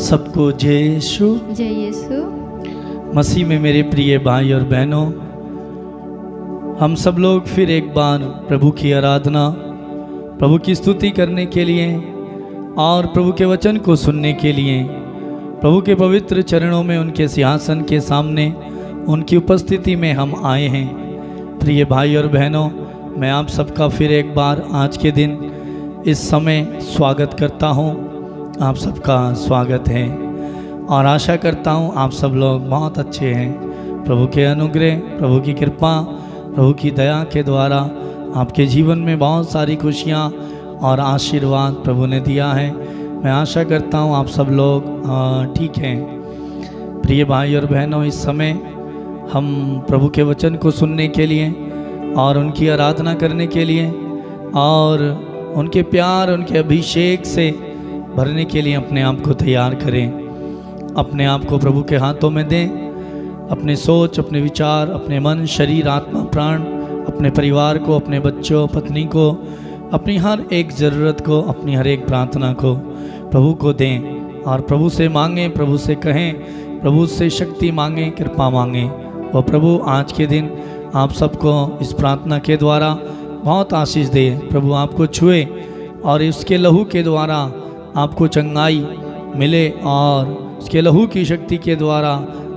सबको जय यीशु। जय यीशु। मसीह में मेरे प्रिय भाई और बहनों, हम सब लोग फिर एक बार प्रभु की आराधना, प्रभु की स्तुति करने के लिए और प्रभु के वचन को सुनने के लिए प्रभु के पवित्र चरणों में, उनके सिंहासन के सामने, उनकी उपस्थिति में हम आए हैं। प्रिय भाई और बहनों, मैं आप सबका फिर एक बार आज के दिन इस समय स्वागत करता हूं। आप सबका स्वागत है और आशा करता हूं आप सब लोग बहुत अच्छे हैं। प्रभु के अनुग्रह, प्रभु की कृपा, प्रभु की दया के द्वारा आपके जीवन में बहुत सारी खुशियां और आशीर्वाद प्रभु ने दिया है। मैं आशा करता हूं आप सब लोग ठीक हैं। प्रिय भाई और बहनों, इस समय हम प्रभु के वचन को सुनने के लिए और उनकी आराधना करने के लिए और उनके प्यार, उनके अभिषेक से भरने के लिए अपने आप को तैयार करें। अपने आप को प्रभु के हाथों में दें। अपने सोच, अपने विचार, अपने मन, शरीर, आत्मा, प्राण, अपने परिवार को, अपने बच्चों, पत्नी को, अपनी हर एक ज़रूरत को, अपनी हर एक प्रार्थना को प्रभु को दें और प्रभु से मांगें, प्रभु से कहें, प्रभु से शक्ति मांगें, कृपा मांगें। और प्रभु आज के दिन आप सबको इस प्रार्थना के द्वारा बहुत आशीष दे। प्रभु आपको छुए और उसके लहू के द्वारा आपको चंगाई मिले और उसके लहू की शक्ति के द्वारा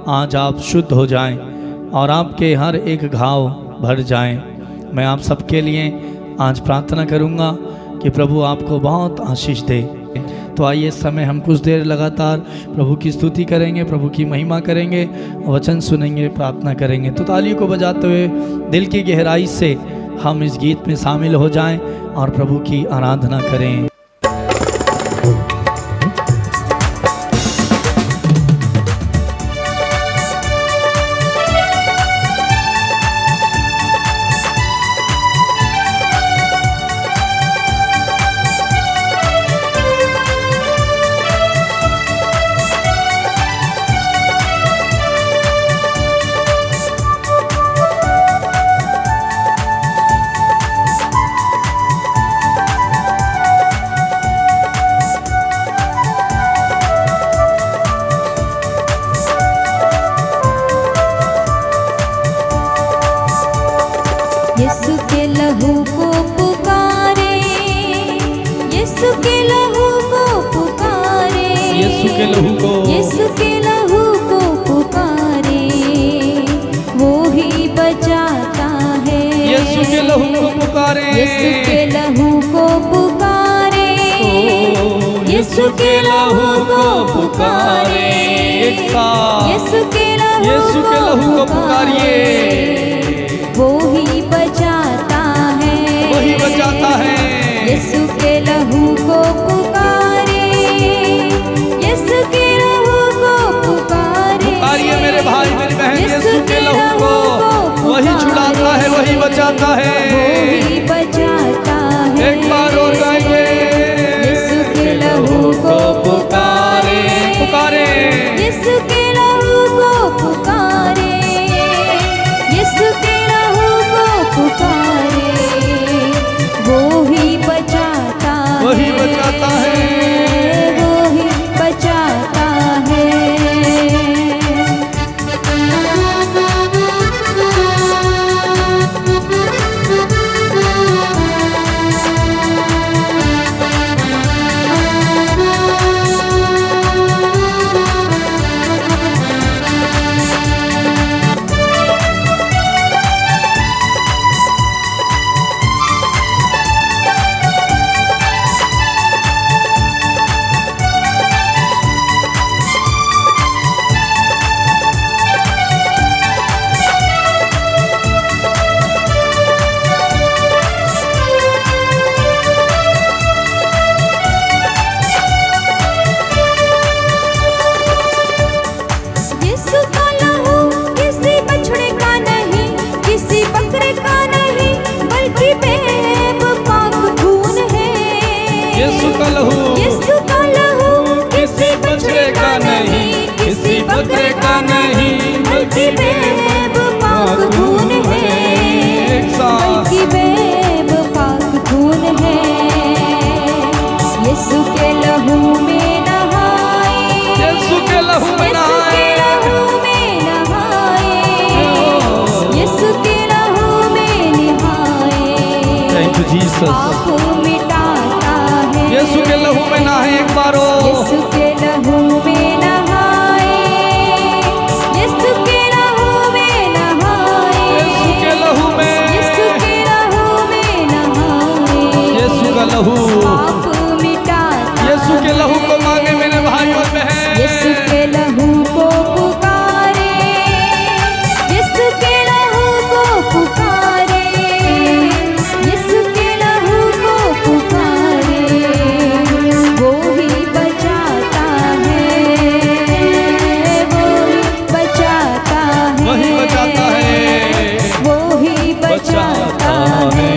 आज आप शुद्ध हो जाएं और आपके हर एक घाव भर जाएं। मैं आप सबके लिए आज प्रार्थना करूंगा कि प्रभु आपको बहुत आशीष दे। तो आइए इस समय हम कुछ देर लगातार प्रभु की स्तुति करेंगे, प्रभु की महिमा करेंगे, वचन सुनेंगे, प्रार्थना करेंगे। तो तालियों को बजाते हुए दिल की गहराई से हम इस गीत में शामिल हो जाएं और प्रभु की आराधना करें। पाप मिटाता है। यीशु के लहू में नहाए एक बार हो। यीशु के लहू में नहाए, यीशु के लहू में नहाए, यीशु के लहू में, यीशु के लहू में नहाए। यीशु का लहू पाप मिटाता। यीशु के लहू को मांगे मेरे भाई और बहन। यीशु के लहू को पुकारे, यीशु के लहू को पुकारे, यीशु के लहू को पुकारे। वो ही बचाता है, वो ही बचाता है, वही बचाता है, वो ही बचाता है।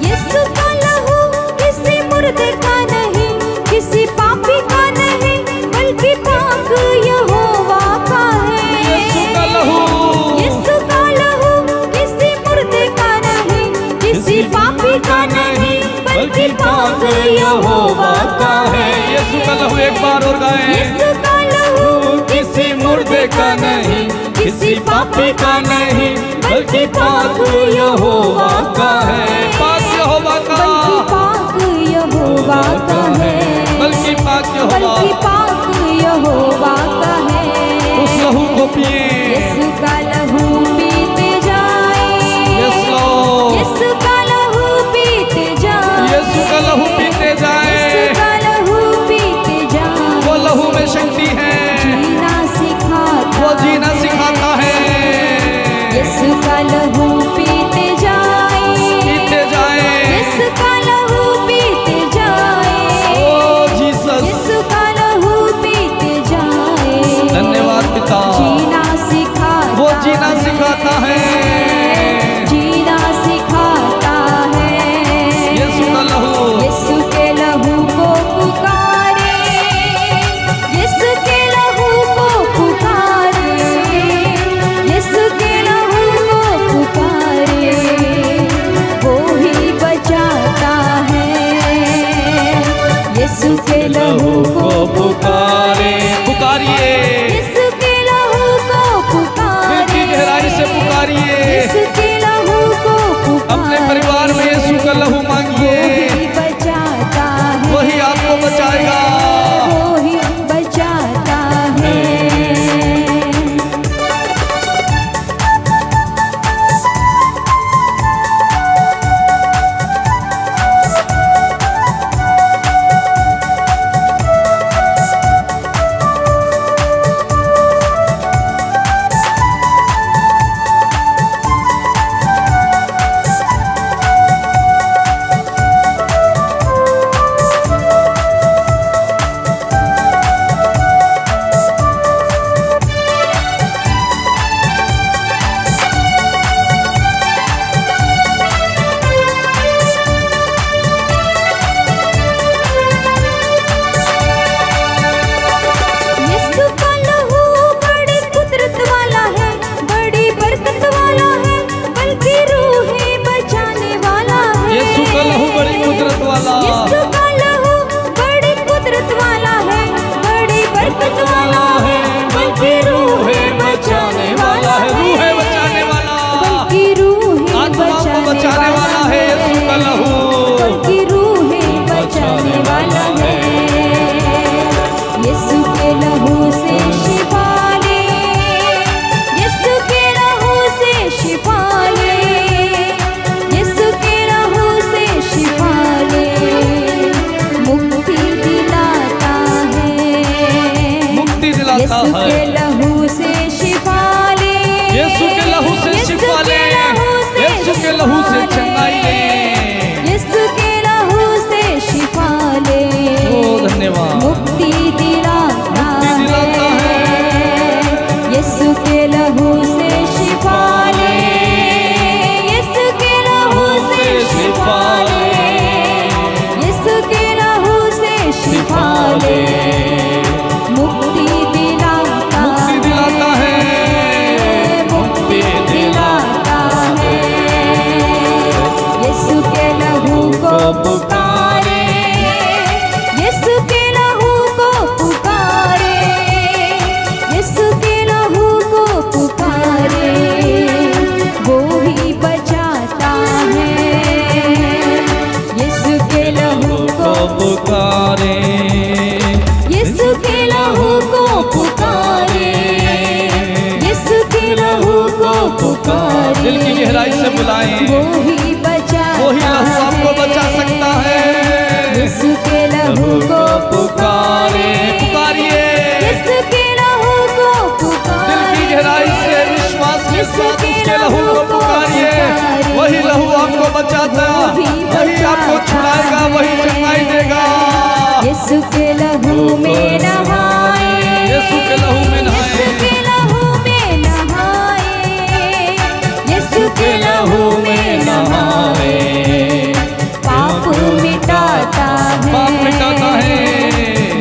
यीशु का लहू किसी मुर्दे का नहीं, किसी पापी का नहीं, बल्कि पाक यहोवा का है। यीशु का लहू, यीशु का लहू किसी मुर्दे का नहीं, किसी पापी का नहीं, बल्कि पाक यहोवा का है। यीशु का लहू एक बार और गाएं। यीशु का लहू किसी मुर्दे का नहीं, किसी पापी का नहीं, बल्कि पाक यहोवा का है। पाक यहोवा का, बल्कि पाक यहोवा का है, बल्कि पाक यहोवा, बल्कि पाक यहोवा का है। उस लहू को पिए। यीशु का लहू पीते जाए, यस लॉर्ड, यीशु का लहू पीते जाए, यीशु का लहू पीते जाए। यीशु का लहू पीते जाए। वो लहू में शक्ति है, जीना सिखाता, वो जीना सिखाता है। यीशु का लहू पीते जाए, पीते जाए, पुकारे, यीशु के लहू को पुकारे, यीशु के लहू को पुकारे, वो ही बचाता है। यीशु के लहू को पुकारे, यीशु के लहू को पुकारे, यीशु के लहू को पुकारे। दिल की गहराई से बुलाएं, वो ही बचाता, वही लहू आपको बचा सकता है। यीशु के लहू को पुकारे, पुकारिए, यीशु के लहू को पुकारे। दिल की गहराई से विश्वास के साथ उसके लहू को पुकारिए। वही लहू आपको बचाता, वही आपको छुड़ाएगा, वही चंगाई देगा। यीशु के लहू में नहाए, यीशु के लहू में नहाए, यीशु के लहू में नहाए, यीशु के लहू में नहाए। पाप मिटाता है, पाप मिटाता है।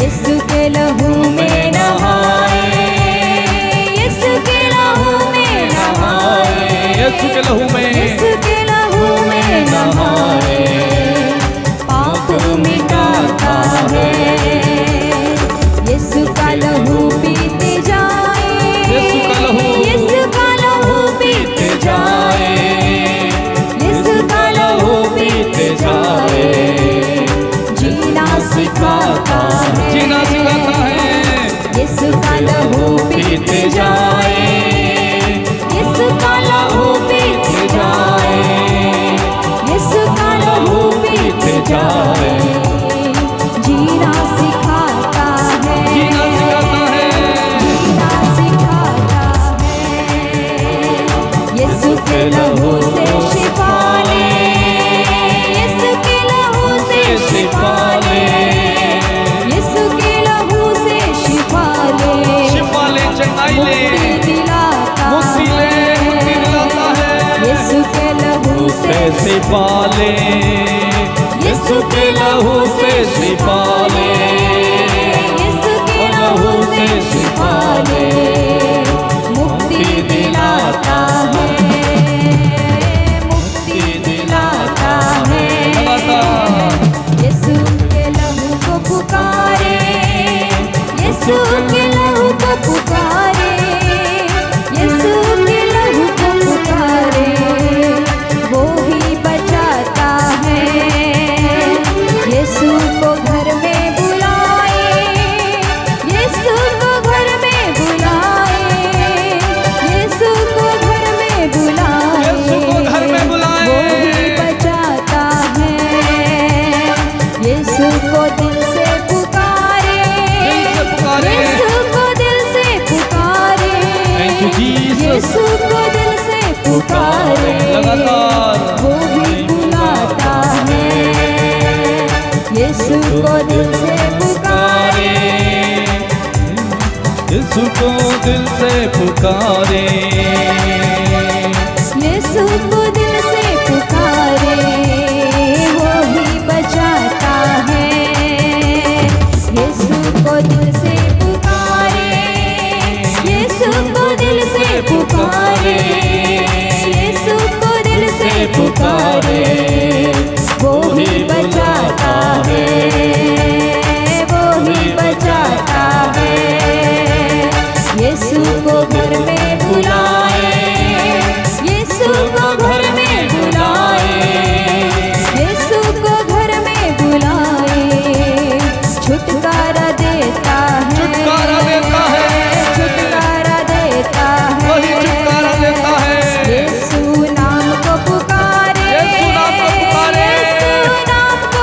यीशु के लहू में नहाए, यीशु के लहू में नहाए, यीशु के लहू में, यीशु के लहू में नहाए। पाप मिटाता है, यीशु का लहू पीते जाए, यीशु का लहू, यीशु का लहू पीते जाए, यीशु का लहू पीते जाए। जीना सिखाता है, जीना सिखाता है। यीशु का लहू पीते जाए, यीशु का लहू पीते जाए, यीशु का लहू पीते जाए। जीना सिखाता है, जीना सिखाता है। जीना सिखाता है। यीशु के लहू से शिफा ले, यीशु के लहू से शिफा ले, यीशु के लहू से शिफा ले, शिफा ले, चंगाई ले, मुक्ति दिलाता मुक्ति ले, मुक्ति दिलाता है। यीशु के लहू से शिफा ले, यीशु के लहू से शिफा ले, यीशु के लहू से शिफा ले, मुक्ति दिलाता है, मुक्ति दिलाता है। यीशु के लहू को पुकारे, यीशु के लहू को पुकारे, यीशु के लहू को पुकारे, वो ही बचाता है। यीशु को घर में बुलाए, यीशु को घर में बुलाए, यीशु को घर में बुलाए, यीशु को घर में बुलाए। वो ही बचाता है। यीशु को दिल से पुकारे, दिल से पुकारे। यीशु को दिल से पुकारे, Thank you, Jesus. यीशु को दिल से पुकारे, लगातार वो भी बुलाता है। यीशु को दिल से पुकारे, यीशु को दिल से पुकारे, यीशु को दिल से पुकारे, वो ही बचाता है। यीशु को दिल से पुकारे, यीशु को दिल से पुकारे, यीशु को दिल से पुकारे, वो ही बचाता है, वो ही बचाता है। यीशु को घर में बुलाए, यीशु को घर में बुलाए, यीशु को घर में बुलाए। छुटकारा देता है, छुटकारा देता है, छुटकारा देता है, वही छुटकारा देता है। यीशु नाम को पुकारे, यीशु नाम को पुकारे, यीशु नाम को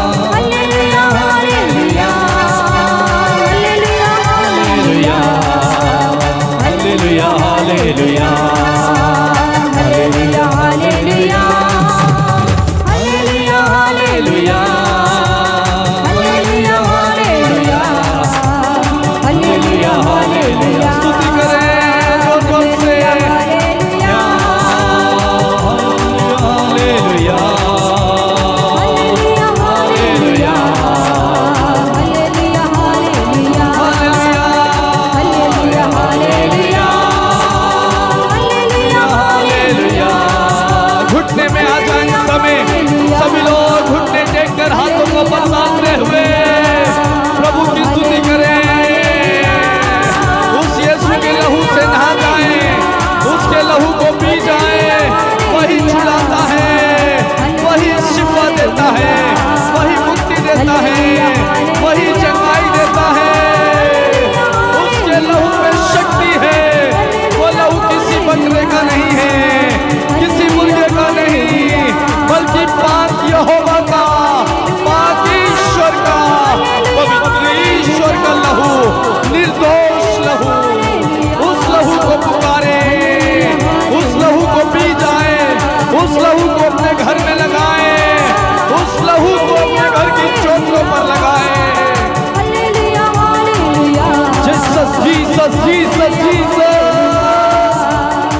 जीसस जीसस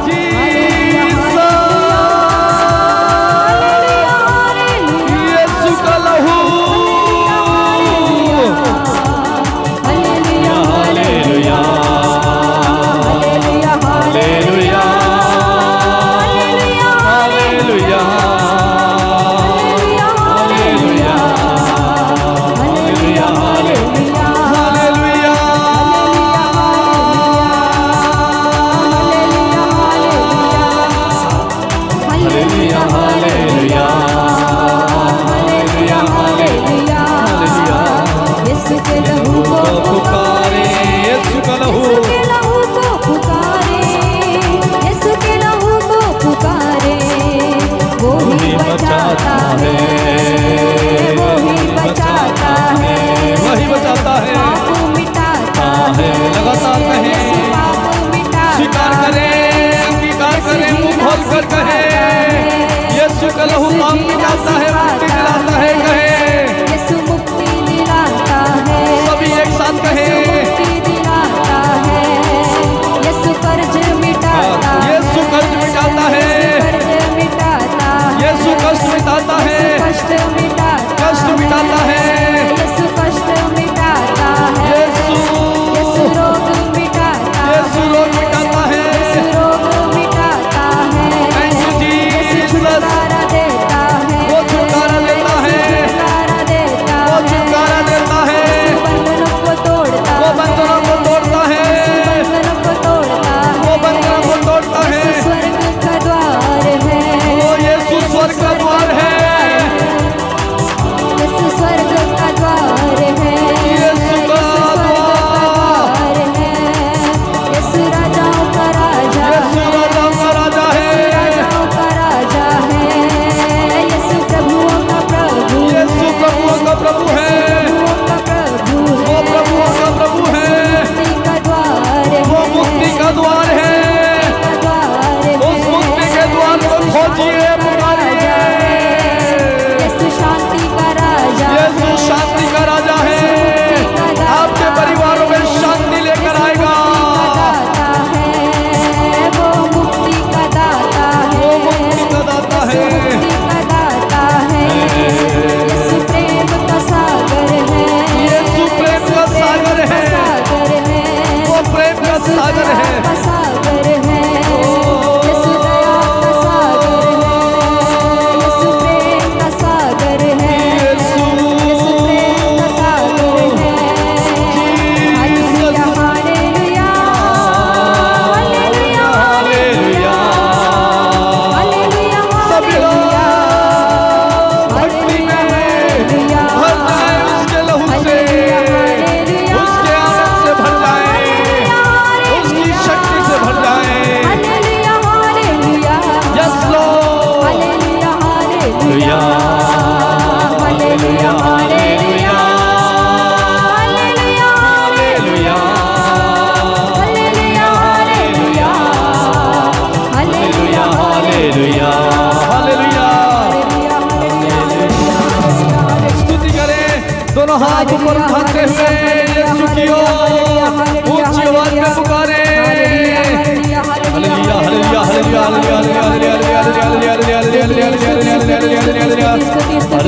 जीसस यीशु का लहू hallelujah hallelujah hallelujah hallelujah hallelujah hallelujah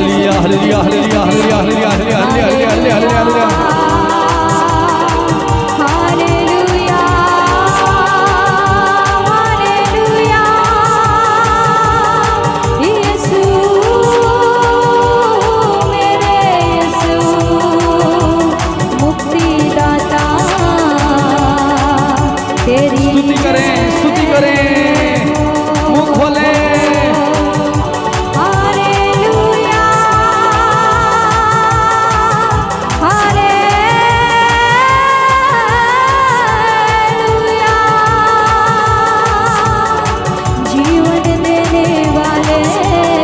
hallelujah hallelujah hallelujah hallelujah hallelujah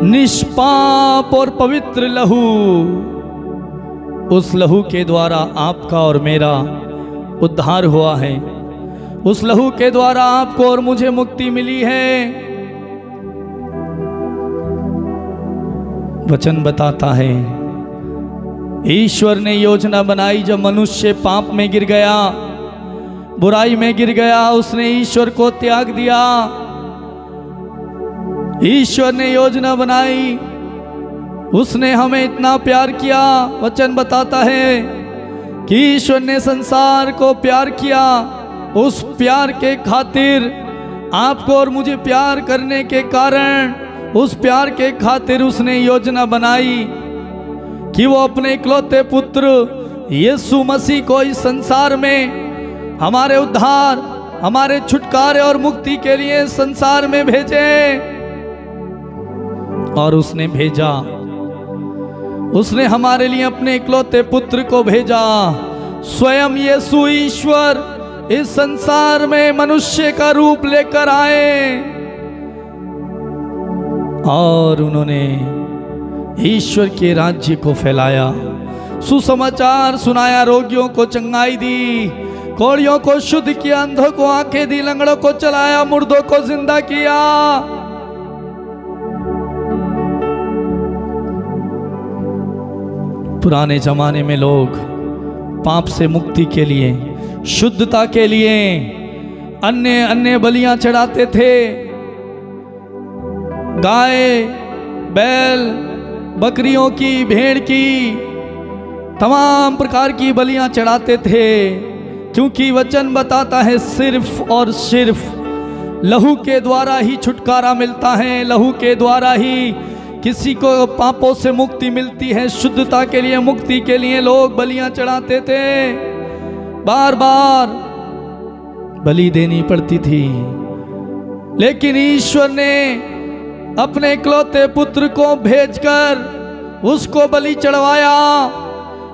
निष्पाप और पवित्र लहू, उस लहू के द्वारा आपका और मेरा उद्धार हुआ है। उस लहू के द्वारा आपको और मुझे मुक्ति मिली है। वचन बताता है ईश्वर ने योजना बनाई, जब मनुष्य पाप में गिर गया, बुराई में गिर गया, उसने ईश्वर को त्याग दिया। ईश्वर ने योजना बनाई, उसने हमें इतना प्यार किया। वचन बताता है कि ईश्वर ने संसार को प्यार किया। उस प्यार के खातिर, आपको और मुझे प्यार करने के कारण, उस प्यार के खातिर उसने योजना बनाई कि वो अपने इकलौते पुत्र यीशु मसीह को इस संसार में हमारे उद्धार, हमारे छुटकारे और मुक्ति के लिए संसार में भेजे। और उसने भेजा, उसने हमारे लिए अपने इकलौते पुत्र को भेजा। स्वयं यीशु ईश्वर इस संसार में मनुष्य का रूप लेकर आए और उन्होंने ईश्वर के राज्य को फैलाया, सुसमाचार सुनाया, रोगियों को चंगाई दी, कोढ़ियों को शुद्ध किया, अंधों को आंखें दी, लंगड़ों को चलाया, मुर्दों को जिंदा किया। पुराने जमाने में लोग पाप से मुक्ति के लिए, शुद्धता के लिए अन्य अन्य बलियां चढ़ाते थे। गाय, बैल, बकरियों की, भेड़ की, तमाम प्रकार की बलियां चढ़ाते थे, क्योंकि वचन बताता है सिर्फ और सिर्फ लहू के द्वारा ही छुटकारा मिलता है। लहू के द्वारा ही किसी को पापों से मुक्ति मिलती है। शुद्धता के लिए, मुक्ति के लिए लोग बलियां चढ़ाते थे, बार बार बलि देनी पड़ती थी। लेकिन ईश्वर ने अपने इकलौते पुत्र को भेजकर उसको बलि चढ़वाया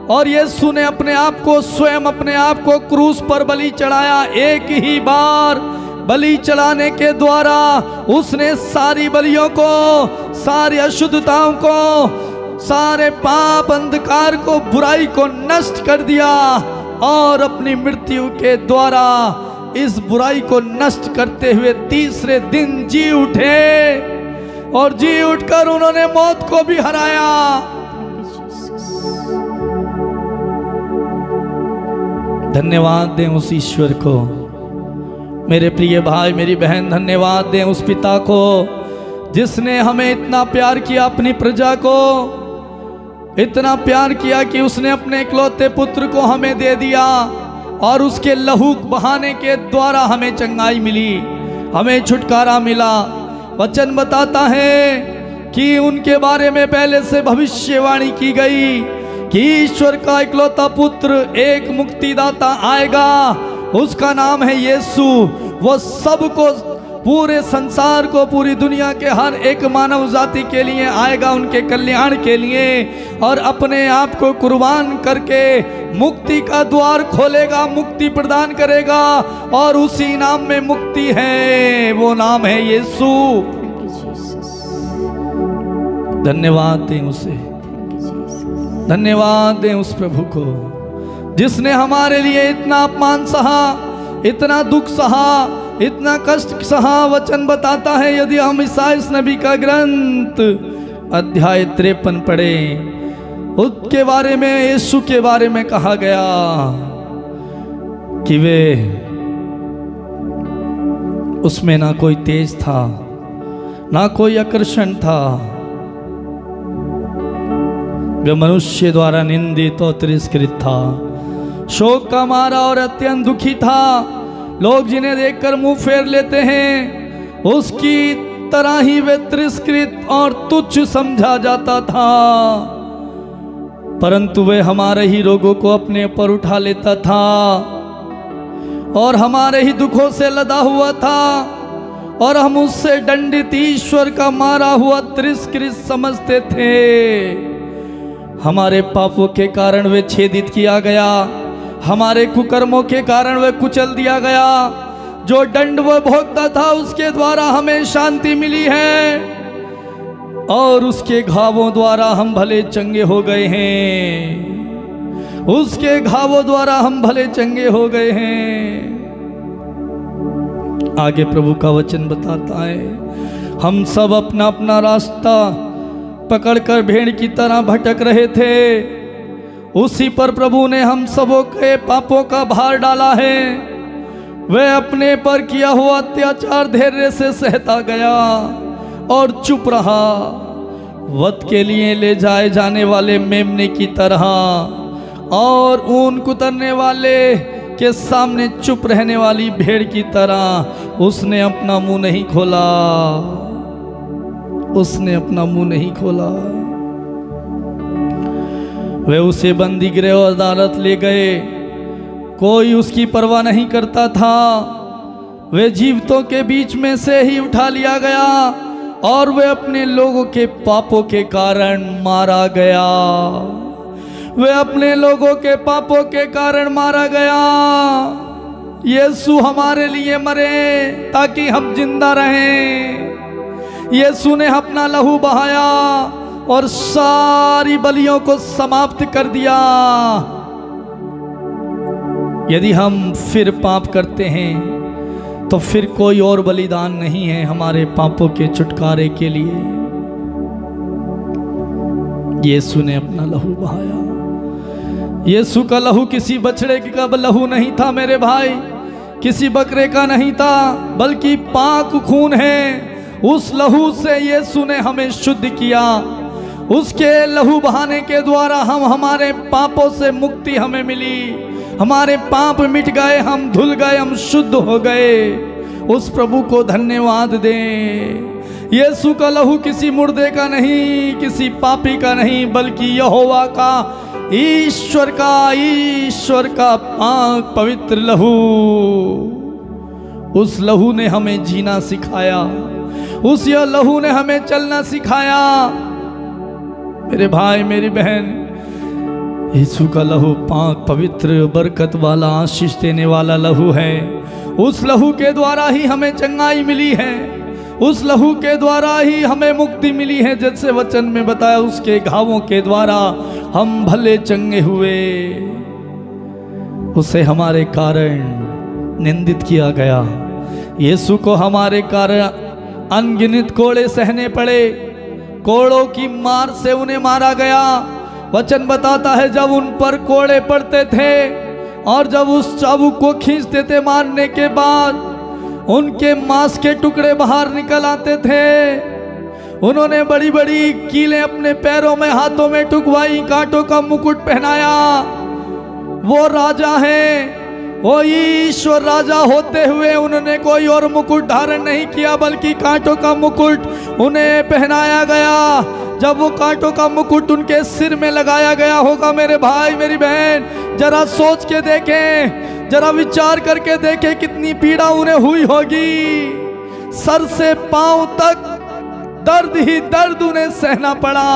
और यीशु ने अपने आप को, स्वयं अपने आप को क्रूस पर बलि चढ़ाया। एक ही बार बलि चढ़ाने के द्वारा उसने सारी बलियों को, सारी अशुद्धताओं को, सारे पाप, अंधकार को, बुराई को नष्ट कर दिया और अपनी मृत्यु के द्वारा इस बुराई को नष्ट करते हुए तीसरे दिन जी उठे और जी उठकर उन्होंने मौत को भी हराया। धन्यवाद दें उस ईश्वर को। मेरे प्रिय भाई, मेरी बहन, धन्यवाद दें उस पिता को जिसने हमें इतना प्यार किया, अपनी प्रजा को इतना प्यार किया कि उसने अपने इकलौते पुत्र को हमें दे दिया और उसके लहू बहाने के द्वारा हमें चंगाई मिली, हमें छुटकारा मिला। वचन बताता है कि उनके बारे में पहले से भविष्यवाणी की गई कि ईश्वर का इकलौता पुत्र, एक मुक्तिदाता आएगा, उसका नाम है यीशु। वो सबको, पूरे संसार को, पूरी दुनिया के हर एक मानव जाति के लिए आएगा, उनके कल्याण के लिए, और अपने आप को कुर्बान करके मुक्ति का द्वार खोलेगा, मुक्ति प्रदान करेगा। और उसी नाम में मुक्ति है, वो नाम है यीशु। धन्यवाद दें उसे, धन्यवाद दें उस प्रभु को जिसने हमारे लिए इतना अपमान सहा, इतना दुख सहा, इतना कष्ट सहा। वचन बताता है, यदि हम ईसाइयाह नबी का ग्रंथ अध्याय 53 पढ़े, उसके बारे में, यीशु के बारे में कहा गया कि वे, उसमें ना कोई तेज था, ना कोई आकर्षण था, वे मनुष्य द्वारा निंदित और तिरस्कृत था, शोक का मारा और अत्यंत दुखी था। लोग जिन्हें देखकर मुंह फेर लेते हैं, उसकी तरह ही वे तिरस्कृत और तुच्छ समझा जाता था, परंतु वे हमारे ही रोगों को अपने ऊपर उठा लेता था और हमारे ही दुखों से लदा हुआ था, और हम उससे दंडित, ईश्वर का मारा हुआ, तिरस्कृत समझते थे। हमारे पापों के कारण वे छेदित किया गया, हमारे कुकर्मों के कारण वह कुचल दिया गया। जो दंड वह भोगता था, उसके द्वारा हमें शांति मिली है। और उसके घावों द्वारा हम भले चंगे हो गए हैं। उसके घावों द्वारा हम भले चंगे हो गए हैं। आगे प्रभु का वचन बताता है, हम सब अपना अपना रास्ता पकड़कर भेड़ की तरह भटक रहे थे। उसी पर प्रभु ने हम सबों के पापों का भार डाला है। वह अपने पर किया हुआ अत्याचार धैर्य से सहता गया और चुप रहा, वध के लिए ले जाए जाने वाले मेमने की तरह, और ऊन कुतरने वाले के सामने चुप रहने वाली भेड़ की तरह उसने अपना मुंह नहीं खोला। उसने अपना मुंह नहीं खोला। वे उसे बंदी गृह और अदालत ले गए, कोई उसकी परवाह नहीं करता था। वे जीवितों के बीच में से ही उठा लिया गया और वे अपने लोगों के पापों के कारण मारा गया। वे अपने लोगों के पापों के कारण मारा गया। यीशु हमारे लिए मरे ताकि हम जिंदा रहें। यीशु ने अपना लहू बहाया और सारी बलियों को समाप्त कर दिया। यदि हम फिर पाप करते हैं तो फिर कोई और बलिदान नहीं है हमारे पापों के छुटकारे के लिए। यीशु ने अपना लहू बहाया। यीशु का लहू किसी बछड़े का लहू नहीं था मेरे भाई, किसी बकरे का नहीं था, बल्कि पाक खून है। उस लहू से यीशु ने हमें शुद्ध किया। उसके लहू बहाने के द्वारा हम हमारे पापों से मुक्ति हमें मिली। हमारे पाप मिट गए, हम धुल गए, हम शुद्ध हो गए। उस प्रभु को धन्यवाद दें। यीशु का लहू किसी मुर्दे का नहीं, किसी पापी का नहीं, बल्कि यहोवा का, ईश्वर का पाक पवित्र लहू। उस लहू ने हमें जीना सिखाया। उस लहू ने हमें चलना सिखाया। मेरे भाई मेरी बहन, यीशु का लहू पाक पवित्र बरकत वाला आशीष देने वाला लहू है। उस लहू के द्वारा ही हमें चंगाई मिली है। उस लहू के द्वारा ही हमें मुक्ति मिली है। जैसे वचन में बताया, उसके घावों के द्वारा हम भले चंगे हुए। उसे हमारे कारण निंदित किया गया। यीशु को हमारे कारण अनगिनत कोड़े सहने पड़े। कोड़ों की मार से उन्हें मारा गया। वचन बताता है, जब उन पर कोड़े पड़ते थे और जब उस चाबुक को खींचते थे मारने के बाद, उनके मांस के टुकड़े बाहर निकल आते थे। उन्होंने बड़ी बड़ी कीलें अपने पैरों में, हाथों में टुकवाई, कांटों का मुकुट पहनाया। वो राजा हैं, वो ईश्वर राजा होते हुए उन्होंने कोई और मुकुट धारण नहीं किया, बल्कि कांटों का मुकुट उन्हें पहनाया गया। जब वो कांटों का मुकुट उनके सिर में लगाया गया होगा, मेरे भाई मेरी बहन, जरा सोच के देखें, जरा विचार करके देखें कितनी पीड़ा उन्हें हुई होगी। सर से पांव तक दर्द ही दर्द उन्हें सहना पड़ा।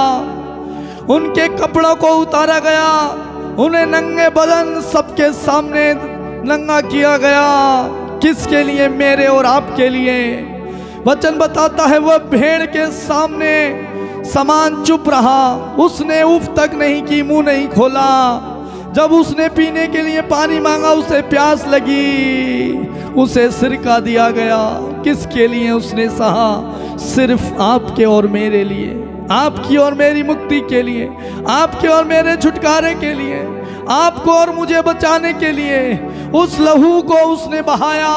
उनके कपड़ों को उतारा गया, उन्हें नंगे बदन सबके सामने नंगा किया गया। किसके लिए? मेरे और आपके लिए। वचन बताता है, वह भेड़ के सामने समान चुप रहा। उसने उफ तक नहीं की, मुंह नहीं खोला। जब उसने पीने के लिए पानी मांगा, उसे प्यास लगी, उसे सिरका दिया गया। किसके लिए उसने सहा? सिर्फ आपके और मेरे लिए, आपकी और मेरी मुक्ति के लिए, आपके और मेरे छुटकारे के लिए, आपको और मुझे बचाने के लिए उस लहू को उसने बहाया।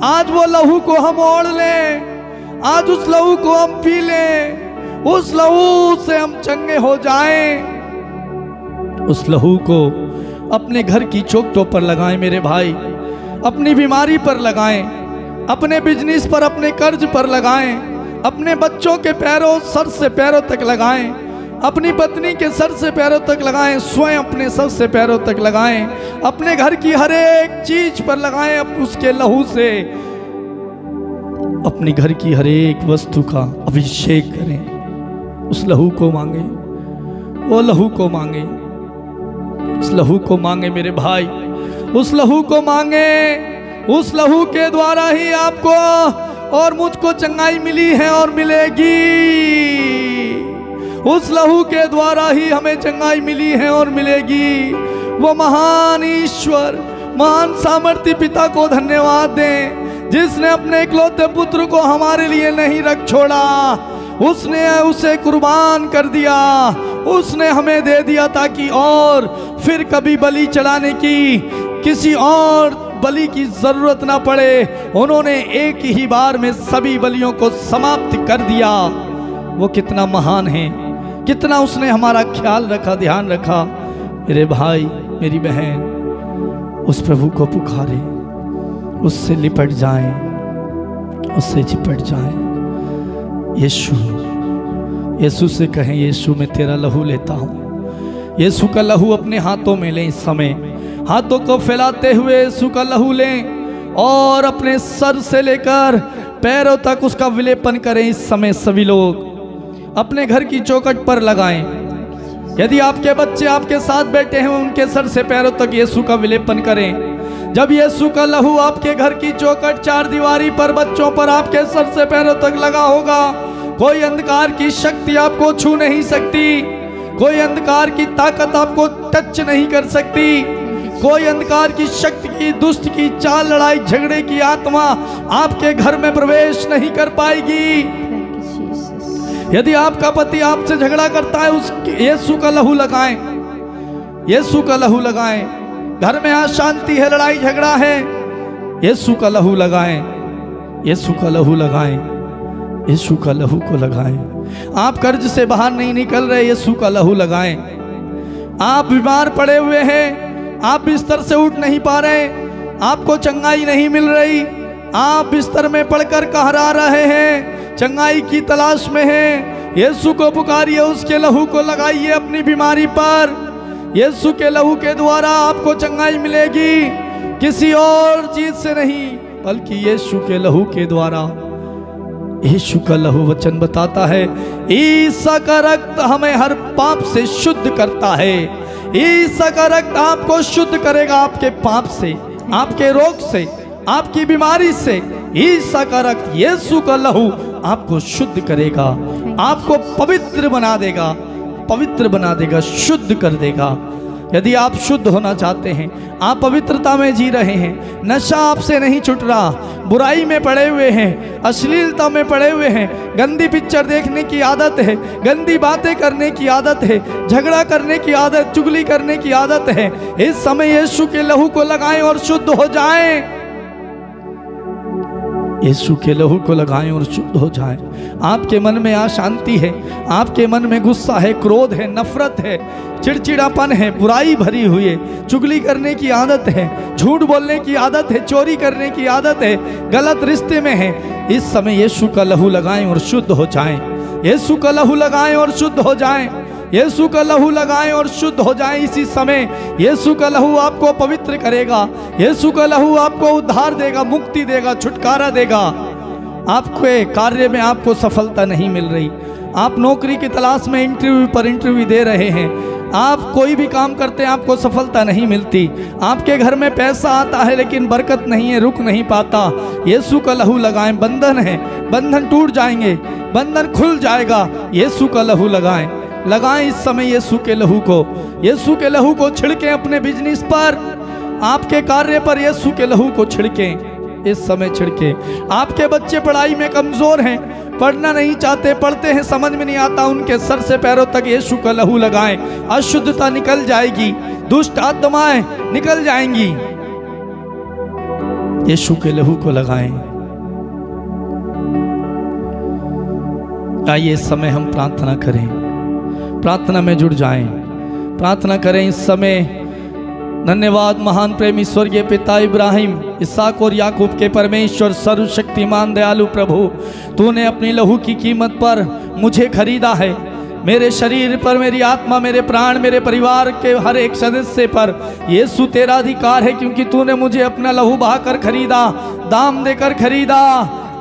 आज वो लहू को हम ओढ़ लें, आज उस लहू को हम पी लें, उस लहू से हम चंगे हो जाएं। उस लहू को अपने घर की चौखटों पर लगाएं मेरे भाई, अपनी बीमारी पर लगाएं, अपने बिजनेस पर, अपने कर्ज पर लगाएं, अपने बच्चों के पैरों, सर से पैरों तक लगाएं, अपनी पत्नी के सर से पैरों तक लगाएं, स्वयं अपने सर से पैरों तक लगाएं, अपने घर की हर एक चीज पर लगाएं। अब उसके लहू से अपनी घर की हर एक वस्तु का अभिषेक करें। उस लहू को मांगे, वो लहू को मांगे, उस लहू को मांगे मेरे भाई, उस लहू को मांगे। उस लहू के द्वारा ही आपको और मुझको चंगाई मिली है और मिलेगी। उस लहू के द्वारा ही हमें चंगाई मिली है और मिलेगी। वो महान ईश्वर, महान सामर्थी पिता को धन्यवाद दें, जिसने अपने इकलौते पुत्र को हमारे लिए नहीं रख छोड़ा। उसने उसे कुर्बान कर दिया, उसने हमें दे दिया ताकि और फिर कभी बलि चढ़ाने की, किसी और बलि की जरूरत ना पड़े। उन्होंने एक ही बार में सभी बलियों को समाप्त कर दिया। वो कितना महान है, कितना उसने हमारा ख्याल रखा, ध्यान रखा। मेरे भाई मेरी बहन, उस प्रभु को पुकारे, उससे लिपट जाएं, उससे चिपट जाएं। यीशु, यीशु से कहें, यीशु मैं तेरा लहू लेता हूँ। यीशु का लहू अपने हाथों में लें। इस समय हाथों को फैलाते हुए यीशु का लहू लें और अपने सर से लेकर पैरों तक उसका विलेपन करें। इस समय सभी लोग अपने घर की चौखट पर लगाएं। यदि आपके बच्चे आपके साथ बैठे हैं, उनके सर से पैरों तक यीशु का विलेपन करें। जब यीशु का लहू आपके घर की चौखट, चार दीवारी पर, बच्चों पर आपके सर से पैरों तक लगा होगा, कोई अंधकार की शक्ति आपको छू नहीं सकती, कोई अंधकार की ताकत आपको टच नहीं कर सकती, कोई अंधकार की शक्ति की, दुष्ट की चाल, लड़ाई झगड़े की आत्मा आपके घर में प्रवेश नहीं कर पाएगी। यदि आपका पति आपसे झगड़ा करता है, उस यीशु का लहू लगाएं, यीशु का लहू लगाएं। घर में अशांति है, लड़ाई झगड़ा है, यीशु का लहू लगाएं, यीशु का लहू लगाएं, यीशु का लहू को लगाएं। आप कर्ज से बाहर नहीं निकल रहे, यीशु का लहू लगाएं। आप बीमार पड़े हुए हैं, आप बिस्तर से उठ नहीं पा रहे, आपको चंगाई नहीं मिल रही, आप बिस्तर में पड़कर कहरा रहे हैं, चंगाई की तलाश में हैं, यीशु को पुकारिए, उसके लहू को लगाइए अपनी बीमारी पर। यीशु के लहू के द्वारा आपको चंगाई मिलेगी, किसी और चीज से नहीं, बल्कि यीशु के लहू के द्वारा। यीशु का लहू, वचन बताता है, ईसा का रक्त हमें हर पाप से शुद्ध करता है। ईसा का रक्त आपको शुद्ध करेगा, आपके पाप से, आपके रोग से, आपकी बीमारी से। ईसा का रक्त, यीशु का लहू आपको शुद्ध करेगा, आपको पवित्र बना देगा, पवित्र बना देगा, शुद्ध कर देगा। यदि आप शुद्ध होना चाहते हैं, आप पवित्रता में जी रहे हैं, नशा आपसे नहीं छूट रहा, बुराई में पड़े हुए हैं, अश्लीलता में पड़े हुए हैं, गंदी पिक्चर देखने की आदत है, गंदी बातें करने की आदत है, झगड़ा करने की आदत, चुगली करने की आदत है, इस समय यीशु के लहू को लगाएं और शुद्ध हो जाएं। यीशु के लहू को लगाएं और शुद्ध हो जाएं। आपके मन में अशांति है, आपके मन में गुस्सा है, क्रोध है, नफरत है, चिड़चिड़ापन है, बुराई भरी हुई है, चुगली करने की आदत है, झूठ बोलने की आदत है, चोरी करने की आदत है, गलत रिश्ते में है, इस समय यीशु का लहू लगाएं और शुद्ध हो जाएं। यीशु का लहू लगाएं और शुद्ध हो जाएं। यीशु का लहू लगाएं और शुद्ध हो जाएं। इसी समय यीशु का लहू आपको पवित्र करेगा, यीशु का लहू आपको उद्धार देगा, मुक्ति देगा, छुटकारा देगा। आपके कार्य में आपको सफलता नहीं मिल रही, आप नौकरी की तलाश में इंटरव्यू पर इंटरव्यू दे रहे हैं, आप कोई भी काम करते हैं, आपको सफलता नहीं मिलती, आपके घर में पैसा आता है लेकिन बरकत नहीं है, रुक नहीं पाता, यीशु का लहू लगाएं। बंधन है, बंधन टूट जाएंगे, बंधन खुल जाएगा। यीशु का लहू लगाएं, लगाएं इस समय यीशु के लहू को। यीशु के लहू को छिड़कें अपने बिजनेस पर, आपके कार्य पर यीशु के लहू को छिड़कें, इस समय छिड़के। आपके बच्चे पढ़ाई में कमजोर हैं, पढ़ना नहीं चाहते, पढ़ते हैं समझ में नहीं आता, उनके सर से पैरों तक यीशु का लहू लगाएं। अशुद्धता निकल जाएगी, दुष्ट आत्माएं निकल जाएंगी। यीशु के लहू को लगाएं। आइए इस समय हम प्रार्थना करें, प्रार्थना में जुड़ जाएं, प्रार्थना करें इस समय। धन्यवाद महान प्रेमी स्वर्गीय पिता इब्राहिम, इसहाक और याकूब के परमेश्वर, सर्वशक्तिमान दयालु प्रभु, तूने अपनी लहू की कीमत पर मुझे खरीदा है। मेरे शरीर पर, मेरी आत्मा, मेरे प्राण, मेरे परिवार के हर एक सदस्य पर यीशु तेरा अधिकार है, क्योंकि तूने मुझे अपना लहू बहाकर खरीदा, दाम देकर खरीदा।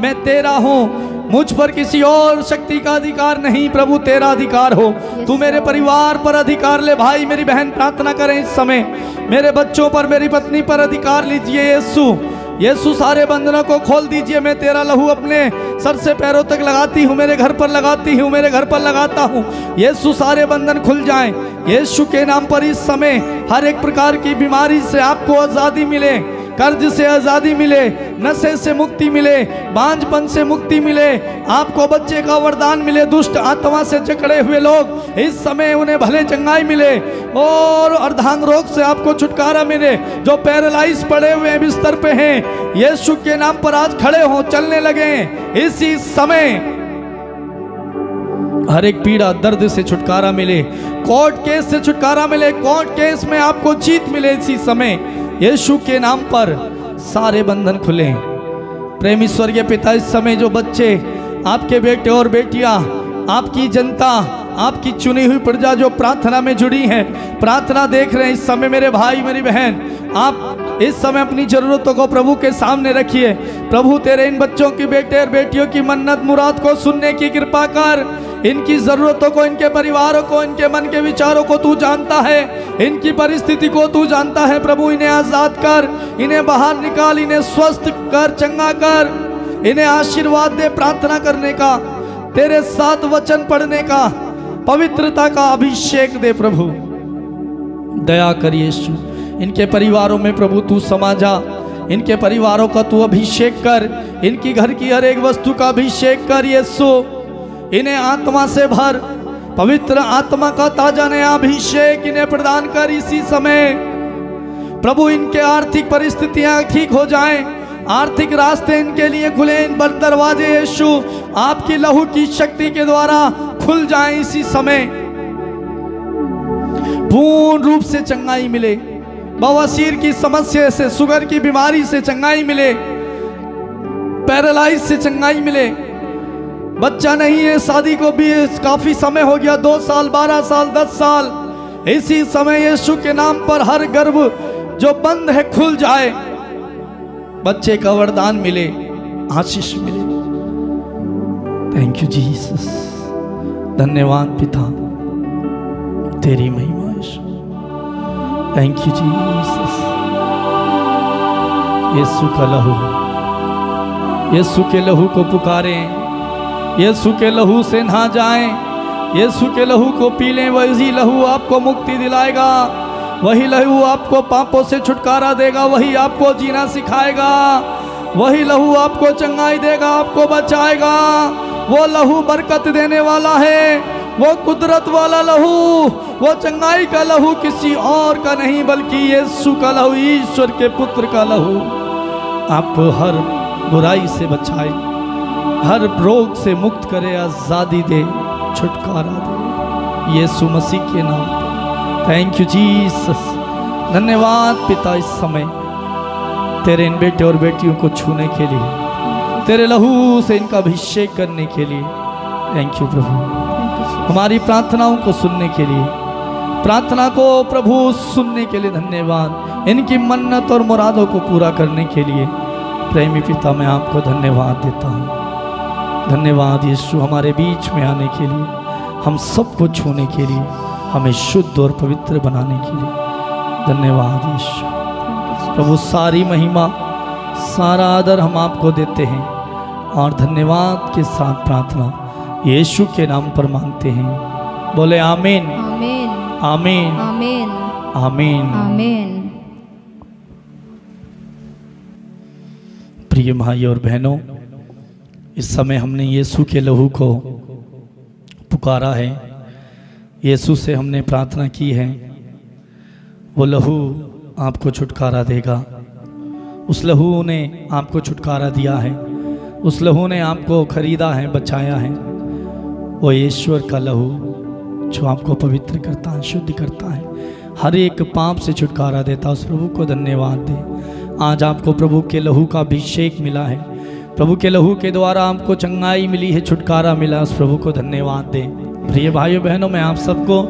मैं तेरा हूँ, मुझ पर किसी और शक्ति का अधिकार नहीं, प्रभु तेरा अधिकार हो। तू मेरे परिवार पर अधिकार ले। भाई मेरी बहन प्रार्थना करें इस समय, मेरे बच्चों पर, मेरी पत्नी पर अधिकार लीजिए। यीशु यीशु सारे बंधनों को खोल दीजिए। मैं तेरा लहू अपने सर से पैरों तक लगाती हूँ, मेरे घर पर लगाती हूँ, मेरे घर पर लगाता हूँ। यीशु सारे बंधन खुल जाएं यीशु के नाम पर। इस समय हर एक प्रकार की बीमारी से आपको आज़ादी मिले, कर्ज से आज़ादी मिले, नशे से मुक्ति मिले, बांझपन से मुक्ति मिले, आपको बच्चे का वरदान मिले। दुष्ट आत्मा से जकड़े हुए लोग इस समय उन्हें भले चंगाई मिले और अर्धांग रोग से आपको छुटकारा मिले। जो पैरालाइज पड़े हुए बिस्तर पे हैं, यीशु के नाम पर आज खड़े हों, चलने लगे इसी समय। हर एक पीड़ा दर्द से छुटकारा मिले, कोर्ट केस से छुटकारा मिले, कोर्ट केस में आपको जीत मिले इसी समय यीशु के नाम पर। सारे बंधन खुले। प्रेमी स्वर्गीय पिता, इस समय जो बच्चे, आपके बेटे और बेटियां, आपकी जनता, आपकी चुनी हुई प्रजा जो प्रार्थना में जुड़ी है, प्रार्थना देख रहे हैं इस समय, मेरे भाई मेरी बहन, आप इस समय अपनी जरूरतों को प्रभु के सामने रखिए। प्रभु तेरे इन बच्चों की, बेटे और बेटियों की मन्नत मुराद को सुनने की कृपा कर। इनकी ज़रूरतों को, इनके परिवारों को, इनके मन के विचारों को तू जानता है, इनकी परिस्थिति को तू जानता है। प्रभु इन्हें आज़ाद कर, इन्हें बाहर निकाल, इन्हें स्वस्थ कर, चंगा कर, इन्हें आशीर्वाद दे, प्रार्थना करने का, तेरे साथ वचन पढ़ने का, पवित्रता का अभिषेक दे। प्रभु दया कर यीशु, इनके परिवारों में प्रभु तू समा जा, इनके परिवारों का तू अभिषेक कर, इनकी घर की हर एक वस्तु का अभिषेक कर यीशु। इन्हें आत्मा से भर, पवित्र आत्मा का ताजा नया अभिषेक इन्हें प्रदान कर इसी समय। प्रभु इनके आर्थिक परिस्थितियां ठीक हो जाएं, आर्थिक रास्ते इनके लिए खुले, इन बंद दरवाजे यीशु आपकी लहू की शक्ति के द्वारा खुल जाएं इसी समय। पूर्ण रूप से चंगाई मिले, बवासीर की समस्या से, शुगर की बीमारी से चंगाई मिले, पैरालाइज से चंगाई मिले। बच्चा नहीं है, शादी को भी काफी समय हो गया, 2 साल, 12 साल, 10 साल, इसी समय यीशु के नाम पर हर गर्भ जो बंद है खुल जाए, बच्चे का वरदान मिले, आशीष मिले। थैंक यू जीसस, धन्यवाद पिता, तेरी महिमा Yeshu. Thank you Jesus. Yeshu का लहू, यीशु के लहू को पुकारें, यीशु के लहू से नहा जाएं, यीशु के लहू को पी लें। वही लहू आपको मुक्ति दिलाएगा, वही लहू आपको पापों से छुटकारा देगा, वही आपको जीना सिखाएगा, वही लहू आपको चंगाई देगा, आपको बचाएगा। वो लहू बरकत देने वाला है, वो कुदरत वाला लहू, वो चंगाई का लहू किसी और का नहीं बल्कि यीशु का लहू, ईश्वर के पुत्र का लहू आपको हर बुराई से बचाए, हर रोग से मुक्त करे, आज़ादी दे, छुटकारा दे यीशु मसीह के नाम पर। Thank you Jesus. धन्यवाद पिता, इस समय तेरे इन बेटे और बेटियों को छूने के लिए, तेरे लहू से इनका अभिषेक करने के लिए थैंक यू प्रभु। हमारी प्रार्थनाओं को सुनने के लिए, प्रार्थना को प्रभु सुनने के लिए धन्यवाद। इनकी मन्नत और मुरादों को पूरा करने के लिए प्रेमी पिता मैं आपको धन्यवाद देता हूँ। धन्यवाद यीशु, हमारे बीच में आने के लिए, हम सबको छूने के लिए, हमें शुद्ध और पवित्र बनाने के लिए धन्यवाद यीशु। प्रभु सारी महिमा, सारा आदर हम आपको देते हैं और धन्यवाद के साथ प्रार्थना यीशु के नाम पर मांगते हैं। बोले आमीन, आमीन, आमीन, आमीन, आमीन, आमीन। प्रिय भाई और बहनों, इस समय हमने यीशु के लहू को पुकारा है, यीशु से हमने प्रार्थना की है। वो लहू आपको छुटकारा देगा, उस लहू ने आपको छुटकारा दिया है, उस लहू ने आपको खरीदा है, बचाया है। वो ईश्वर का लहू जो आपको पवित्र करता है, शुद्ध करता है, हर एक पाप से छुटकारा देता। उस प्रभु को धन्यवाद दे। आज आपको प्रभु के लहू का अभिषेक मिला है, प्रभु के लहू के द्वारा आपको चंगाई मिली है, छुटकारा मिला। उस प्रभु को धन्यवाद दें। प्रिय भाइयों बहनों, मैं आप सबको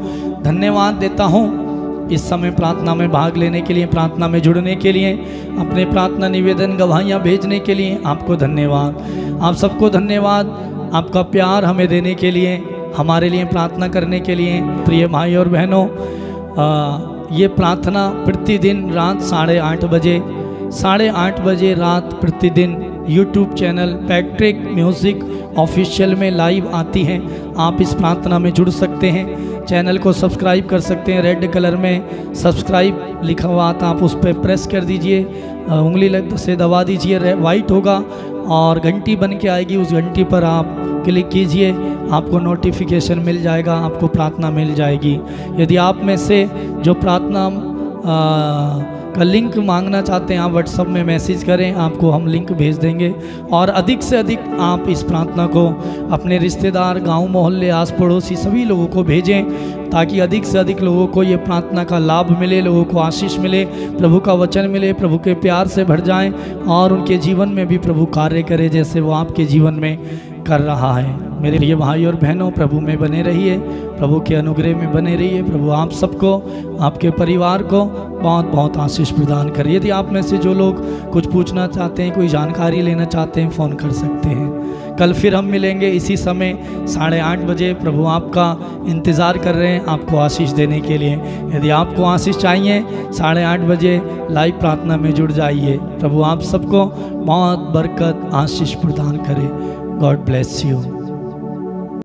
धन्यवाद देता हूँ इस समय प्रार्थना में भाग लेने के लिए, प्रार्थना में जुड़ने के लिए, अपने प्रार्थना निवेदन गवाहियाँ भेजने के लिए आपको धन्यवाद। आप सबको धन्यवाद, आपका प्यार हमें देने के लिए, हमारे लिए प्रार्थना करने के लिए। प्रिय भाई और बहनों, ये प्रार्थना प्रतिदिन रात 8:30 बजे 8:30 बजे रात प्रतिदिन YouTube channel Patrick music official में लाइव आती हैं। आप इस प्रार्थना में जुड़ सकते हैं, चैनल को सब्सक्राइब कर सकते हैं। रेड कलर में सब्सक्राइब लिखा हुआ आता, आप उस पर प्रेस कर दीजिए, उंगली से दबा दीजिए, वाइट होगा और घंटी बन के आएगी, उस घंटी पर आप क्लिक कीजिए, आपको नोटिफिकेशन मिल जाएगा, आपको प्रार्थना मिल जाएगी। यदि आप में से जो प्रार्थना का लिंक मांगना चाहते हैं, आप व्हाट्सएप में मैसेज करें, आपको हम लिंक भेज देंगे। और अधिक से अधिक आप इस प्रार्थना को अपने रिश्तेदार, गांव, मोहल्ले, आस पड़ोसी सभी लोगों को भेजें, ताकि अधिक से अधिक लोगों को ये प्रार्थना का लाभ मिले, लोगों को आशीष मिले, प्रभु का वचन मिले, प्रभु के प्यार से भर जाएं और उनके जीवन में भी प्रभु कार्य करे जैसे वो आपके जीवन में कर रहा है। मेरे प्रिय भाई और बहनों, प्रभु में बने रहिए, प्रभु के अनुग्रह में बने रहिए। प्रभु आप सबको, आपके परिवार को बहुत बहुत आशीष प्रदान करे। यदि आप में से जो लोग कुछ पूछना चाहते हैं, कोई जानकारी लेना चाहते हैं, फ़ोन कर सकते हैं। कल फिर हम मिलेंगे इसी समय 8:30 बजे। प्रभु आपका इंतज़ार कर रहे हैं आपको आशीष देने के लिए। यदि आपको आशीष चाहिए 8:30 बजे लाइव प्रार्थना में जुड़ जाइए। प्रभु आप सबको बहुत बरकत, आशीष प्रदान करे। God bless you.